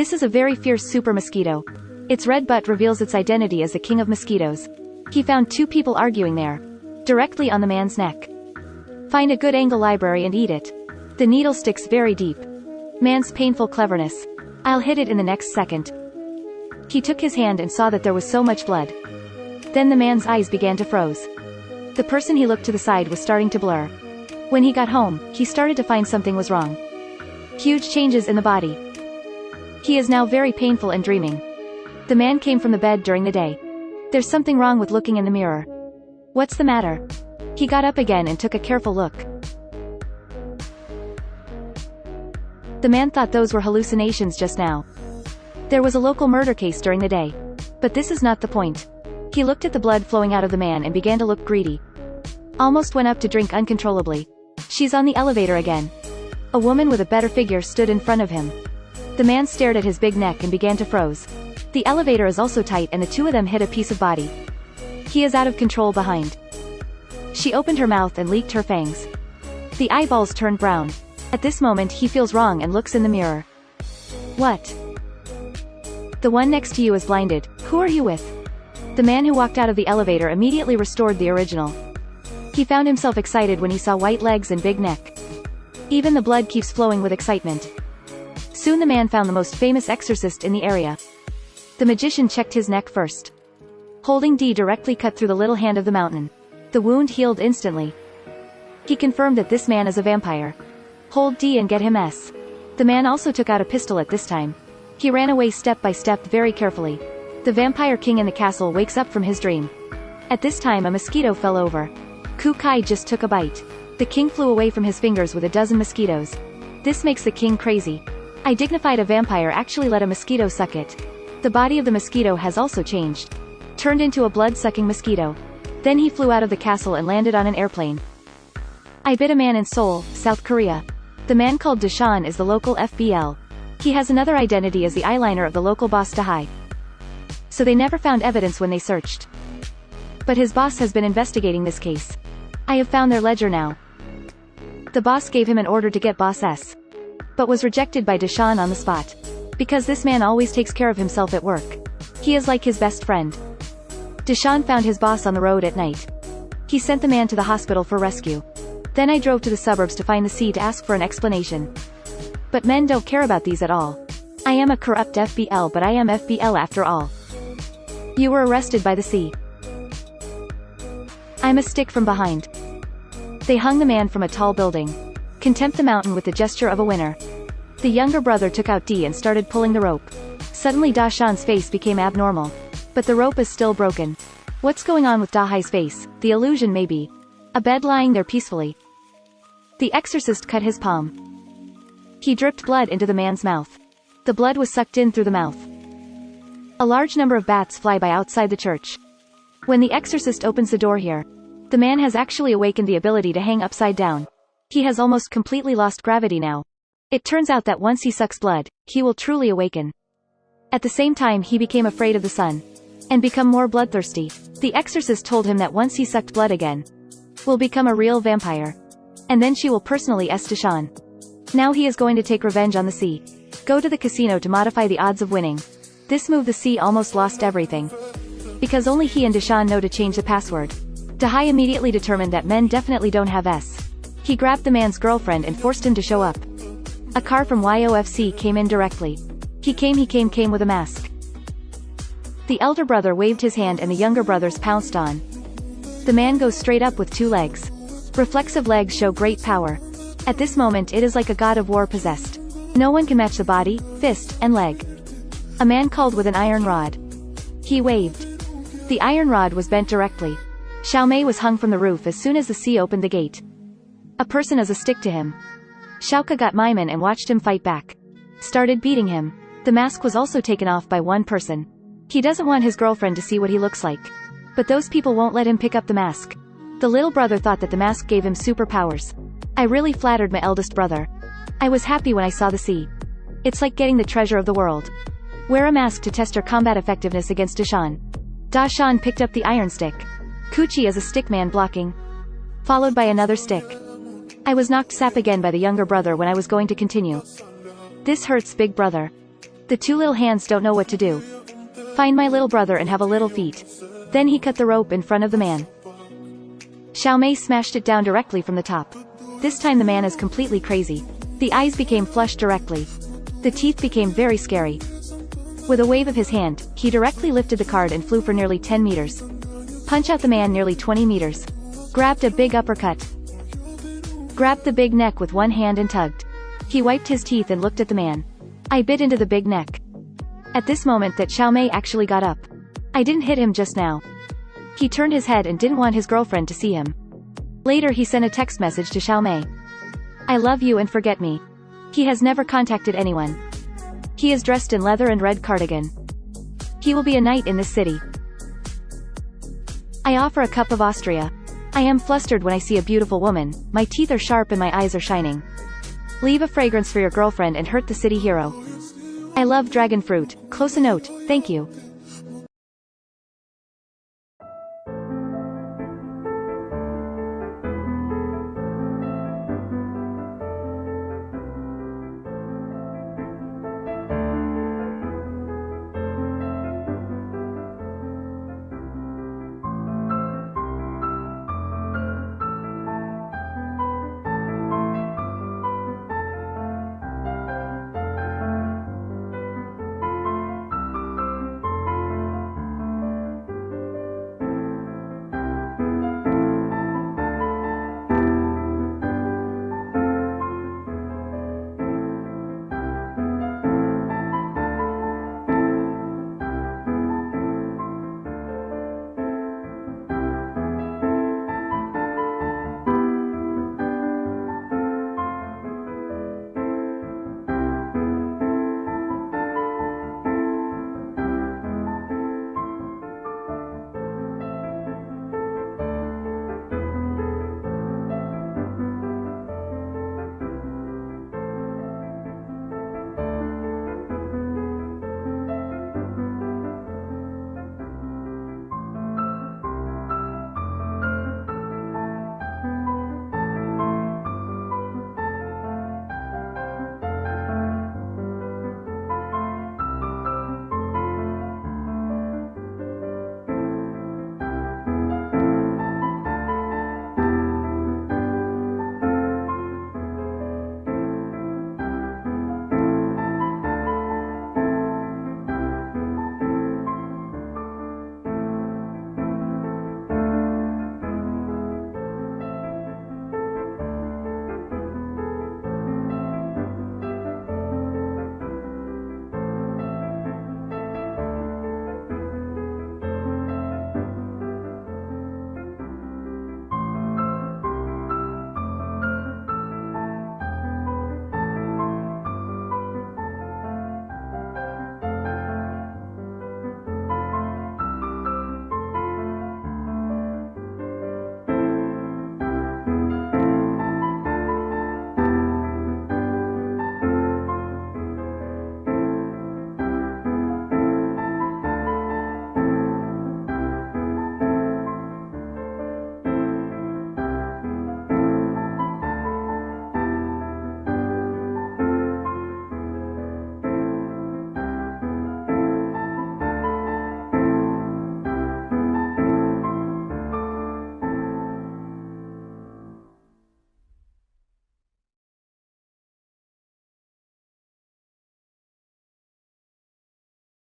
This is a very fierce super mosquito. Its red butt reveals its identity as the king of mosquitoes. He found two people arguing there. Directly on the man's neck. Find a good angle library and eat it. The needle sticks very deep. Man's painful cleverness. I'll hit it in the next second. He took his hand and saw that there was so much blood. Then the man's eyes began to froze. The person he looked to the side was starting to blur. When he got home, he started to find something was wrong. Huge changes in the body. He is now very painful and dreaming. The man came from the bed during the day. There's something wrong with looking in the mirror. What's the matter? He got up again and took a careful look. The man thought those were hallucinations just now. There was a local murder case during the day. But this is not the point. He looked at the blood flowing out of the man and began to look greedy. Almost went up to drink uncontrollably. She's on the elevator again. A woman with a better figure stood in front of him. The man stared at his big neck and began to froze. The elevator is also tight and the two of them hit a piece of body. He is out of control behind. She opened her mouth and leaked her fangs. The eyeballs turned brown. At this moment he feels wrong and looks in the mirror. What? The one next to you is blinded. Who are you with? The man who walked out of the elevator immediately restored the original. He found himself excited when he saw white legs and big neck. Even the blood keeps flowing with excitement. Soon the man found the most famous exorcist in the area. The magician checked his neck first. Holding D directly cut through the little hand of the mountain. The wound healed instantly. He confirmed that this man is a vampire. Hold D and get him S. The man also took out a pistol at this time. He ran away step by step very carefully. The vampire king in the castle wakes up from his dream. At this time a mosquito fell over. Ku Kai just took a bite. The king flew away from his fingers with a dozen mosquitoes. This makes the king crazy. I dignified a vampire actually let a mosquito suck it. The body of the mosquito has also changed. Turned into a blood-sucking mosquito. Then he flew out of the castle and landed on an airplane. I bit a man in Seoul, South Korea. The man called Deshawn is the local FBL. He has another identity as the eyeliner of the local boss Dahai. So they never found evidence when they searched. But his boss has been investigating this case. I have found their ledger now. The boss gave him an order to get Boss S. But was rejected by Deshawn on the spot. Because this man always takes care of himself at work. He is like his best friend. Deshawn found his boss on the road at night. He sent the man to the hospital for rescue. Then I drove to the suburbs to find the C to ask for an explanation. But men don't care about these at all. I am a corrupt FBL but I am FBL after all. You were arrested by the C. I'm a stick from behind. They hung the man from a tall building. Contempt the mountain with the gesture of a winner. The younger brother took out D and started pulling the rope. Suddenly Dashan's face became abnormal. But the rope is still broken. What's going on with Dahai's face? The illusion maybe. A bed lying there peacefully. The exorcist cut his palm. He dripped blood into the man's mouth. The blood was sucked in through the mouth. A large number of bats fly by outside the church. When the exorcist opens the door here, the man has actually awakened the ability to hang upside down. He has almost completely lost gravity now. It turns out that once he sucks blood, he will truly awaken. At the same time he became afraid of the sun. And become more bloodthirsty. The exorcist told him that once he sucked blood again, will become a real vampire. And then she will personally Deshawn. Now he is going to take revenge on the C. Go to the casino to modify the odds of winning. This move the C almost lost everything. Because only he and Deshawn know to change the password. Dahai immediately determined that men definitely don't have S. He grabbed the man's girlfriend and forced him to show up. A car from YOFC came in directly. He came with a mask. The elder brother waved his hand and the younger brothers pounced on. The man goes straight up with two legs. Reflexive legs show great power. At this moment it is like a god of war possessed. No one can match the body, fist, and leg. A man called with an iron rod. He waved. The iron rod was bent directly. Xiaomei was hung from the roof as soon as the sea opened the gate. A person as a stick to him. Xiaoka got Maiman and watched him fight back. Started beating him. The mask was also taken off by one person. He doesn't want his girlfriend to see what he looks like. But those people won't let him pick up the mask. The little brother thought that the mask gave him superpowers. I really flattered my eldest brother. I was happy when I saw the sea. It's like getting the treasure of the world. Wear a mask to test your combat effectiveness against Deshawn. Dashan picked up the iron stick. Kuchi is a stick man blocking. Followed by another stick. I was knocked sap again by the younger brother when I was going to continue. This hurts big brother. The two little hands don't know what to do. Find my little brother and have a little feet. Then he cut the rope in front of the man. Xiaomei smashed it down directly from the top. This time the man is completely crazy. The eyes became flushed directly. The teeth became very scary. With a wave of his hand, he directly lifted the card and flew for nearly 10 meters. Punch out the man nearly 20 meters. Grabbed a big uppercut. Grabbed the big neck with one hand and tugged. He wiped his teeth and looked at the man. I bit into the big neck. At this moment that Xiaomei actually got up. I didn't hit him just now. He turned his head and didn't want his girlfriend to see him. Later he sent a text message to Xiaomei. I love you and forget me. He has never contacted anyone. He is dressed in leather and red cardigan. He will be a knight in this city. I offer a cup of Austria. I am flustered when I see a beautiful woman, my teeth are sharp and my eyes are shining. Leave a fragrance for your girlfriend and hurt the city hero. I love dragon fruit, close a note, thank you.